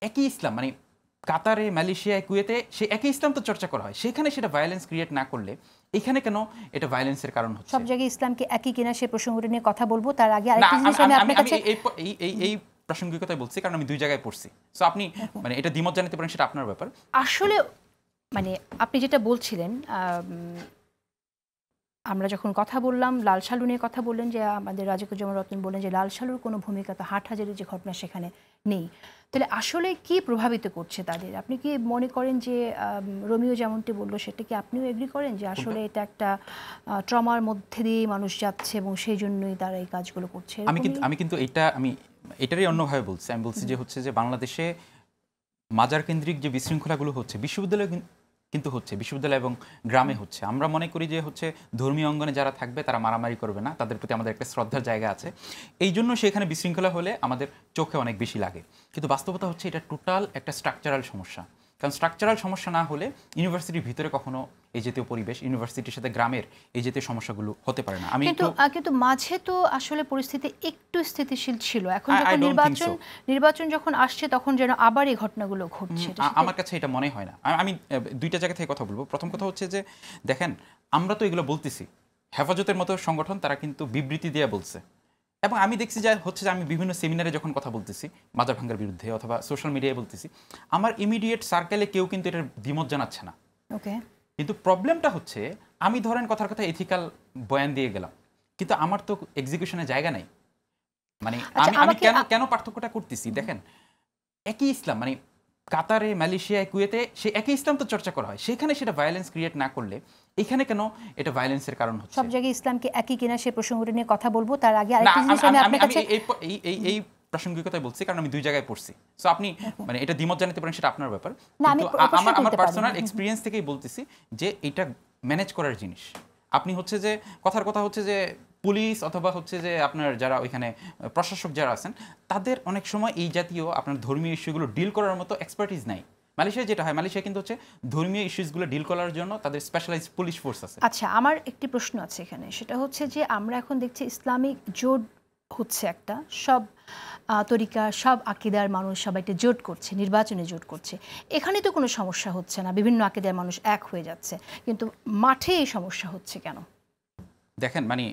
একই ইসলাম মানে কাতারে, মালয়েশিয়ায়, কুয়েতে সে একই ইসলাম তো চর্চা করা হয়, সেখানে সেটা ভায়োলেন্স ক্রিয়েট না করলে এখানে কেন এটা ভায়োলেন্সের কারণ হচ্ছে? সব জায়গায় ইসলামকে একই কিনা সে প্রসঙ্গটা নিয়ে কথা বলবো, তার আগে না, আরেকটা জিনিস আমি আমি আপনার কাছে এই প্রাসঙ্গিকতায় বলছি কারণ আমি দুই জায়গায় পড়ছি। সো আপনি মানে এটা দ্বিমত জানাতে পারেন, সেটা আপনার ব্যাপার। আসলে মানে আপনি যেটা বলছিলেন, আমরা যখন কথা বললাম লাল সালু নিয়ে কথা বললেন, যে আমাদের রাজিকুজ্জামান রতন বললেন যে লাল সালুর কোনো ভূমিকা তো হাটহাজারির যে ঘটনা সেখানে নেই। তাহলে আসলে কি প্রভাবিত করছে তাদের? আপনি কি মনে করেন যে রোমিও যেমনটি বললো সেটা কি আপনিও এগ্রি করেন যে আসলে এটা একটা ট্রমার মধ্যে দিয়ে মানুষ যাচ্ছে এবং সেই জন্যই তারা এই কাজগুলো করছে? আমি কিন্তু এটারই অন্যভাবে বলছি। আমি বলছি যে হচ্ছে যে বাংলাদেশে মাজার কেন্দ্রিক যে বিশৃঙ্খলাগুলো হচ্ছে বিশ্ববিদ্যালয় কিন্তু হচ্ছে, বিশ্ববিদ্যালয় এবং গ্রামে হচ্ছে। আমরা মনে করি যে হচ্ছে ধর্মীয় অঙ্গনে যারা থাকবে তারা মারামারি করবে না, তাদের প্রতি আমাদের একটা শ্রদ্ধার জায়গা আছে, এই জন্য সেখানে বিশৃঙ্খলা হলে আমাদের চোখে অনেক বেশি লাগে। কিন্তু বাস্তবতা হচ্ছে এটা টোটাল একটা স্ট্রাকচারাল সমস্যা। কারণ স্ট্রাকচারাল সমস্যা না হলে ইউনিভার্সিটির ভিতরে কখনো এই জাতীয় পরিবেশ, ইউনিভার্সিটির সাথে গ্রামের এই জাতীয় সমস্যাগুলো হতে পারে না। কিন্তু মাঝে তো আসলে পরিস্থিতি একটু স্থিতিশীল ছিল, এখন যখন নির্বাচন যখন আসছে তখন যেন আবার এই ঘটনাগুলো ঘটছে। আমার কাছে এটা মনে হয় না। আমি দুইটা জায়গা থেকে কথা বলবো। প্রথম কথা হচ্ছে যে দেখেন, আমরা তো এগুলো বলতেছি, হেফাজতের মতো সংগঠন তারা কিন্তু বিবৃতি দিয়ে বলছে, এবং আমি দেখছি যে হচ্ছে যে আমি বিভিন্ন সেমিনারে যখন কথা বলতেছি মাজার ভাঙ্গার বিরুদ্ধে অথবা সোশ্যাল মিডিয়ায় বলতেছি, আমার ইমিডিয়েট সার্কেলে কেউ কিন্তু এটার দ্বিমত জানাচ্ছে না। ওকে, কিন্তু প্রবলেমটা হচ্ছে আমি ধরেন কথার কথা এথিক্যাল বয়ান দিয়ে গেলাম, কিন্তু আমার তো এক্সিকিউশনের জায়গা নাই। মানে আমি কেন পার্থক্যটা করতেছি দেখেন, একই ইসলাম মানে কাতারে, মালয়েশিয়ায়, কুয়েতে সে একই ইসলাম তো চর্চা করা হয়, সেখানে সেটা ভায়োলেন্স ক্রিয়েট না করলে এখানে কেন এটা ভায়োলেন্সের কারণ হচ্ছে? সব জায়গায় ইসলামকে একই কিনা সে প্রসঙ্গটা নিয়ে কথা বলবো, তার আগে আরেকটা জিনিস আমি আপনার কাছে এই প্রাসঙ্গিকতায় বলছি কারণ আমি দুই জায়গায় পড়ছি। সো আপনি মানে এটা দ্বিমত জানাতে পারেন, সেটা আপনার ব্যাপার। কিন্তু আমার পার্সোনাল এক্সপিরিয়েন্স থেকেই বলতেছি যে এটা ম্যানেজ করার জিনিস। আপনি হচ্ছে যে কথার কথা হচ্ছে যে পুলিশ অথবা হচ্ছে যে আপনার যারা ওইখানে প্রশাসক যারা আছেন, তাদের অনেক সময় এই জাতীয় আপনার ধর্মীয় ইস্যুগুলো ডিল করার মতো এক্সপার্টিস নাই। মালয়েশিয়ায় যেটা হয়, মালয়েশিয়া কিন্তু হচ্ছে ধর্মীয় ইস্যুসগুলো ডিল করার জন্য তাদের স্পেশালাইজড পুলিশ ফোর্স আছে। আচ্ছা, আমার একটি প্রশ্ন আছে এখানে, সেটা হচ্ছে যে আমরা এখন দেখছি ইসলামিক জোট হচ্ছে একটা, সব তরিকা, সব আকিদার মানুষ সবাই একটা জোট করছে, নির্বাচনে জোট করছে, এখানে তো কোনো সমস্যা হচ্ছে না, বিভিন্ন আকিদার মানুষ এক হয়ে যাচ্ছে, কিন্তু মাঠে এই সমস্যা হচ্ছে কেন? দেখেন মানে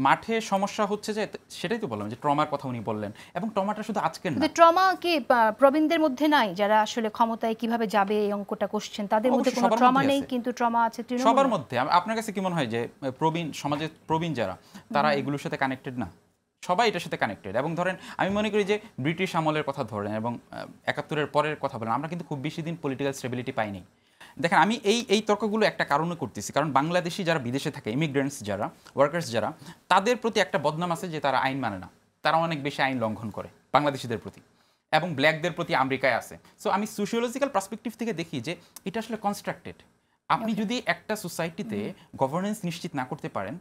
মাঠে সমস্যা হচ্ছে যে, সেটাই তো বললাম যে ট্রমার কথা উনি বললেন, এবং ট্রমাটা শুধু আজকের না। ট্রমা কি প্রবীণদের মধ্যে নাই, যারা আসলে ক্ষমতায় কিভাবে যাবে এই অঙ্কটা কোশ্চেন, তাদের মধ্যে কোনো ট্রমা নেই, কিন্তু ট্রমা আছে সবার মধ্যে। আপনার কাছে কি মনে হয় যে সমাজের প্রবীণ যারা, তারা এগুলোর সাথে কানেক্টেড না? সবাই এটার সাথে কানেক্টেড। এবং ধরেন আমি মনে করি যে ব্রিটিশ আমলের কথা ধরেন এবং ৭১-এর পরের কথা বলেন, আমরা কিন্তু খুব বেশি দিন পলিটিক্যাল স্টেবিলিটি পাইনি। দেখেন, আমি এই তর্কগুলো একটা কারণে করতেছি, কারণ বাংলাদেশি যারা বিদেশে থাকে, ইমিগ্রেন্টস যারা, ওয়ার্কার্স যারা, তাদের প্রতি একটা বদনাম আছে যে তারা আইন মানে না, তারা অনেক বেশি আইন লঙ্ঘন করে বাংলাদেশিদের প্রতি, এবং ব্ল্যাকদের প্রতি আমেরিকায় আছে। সো আমি সোশিওলজিক্যাল পার্সপেক্টিভ থেকে দেখি যে এটা আসলে কনস্ট্রাক্টেড। আপনি যদি একটা সোসাইটিতে গভর্নেন্স নিশ্চিত না করতে পারেন,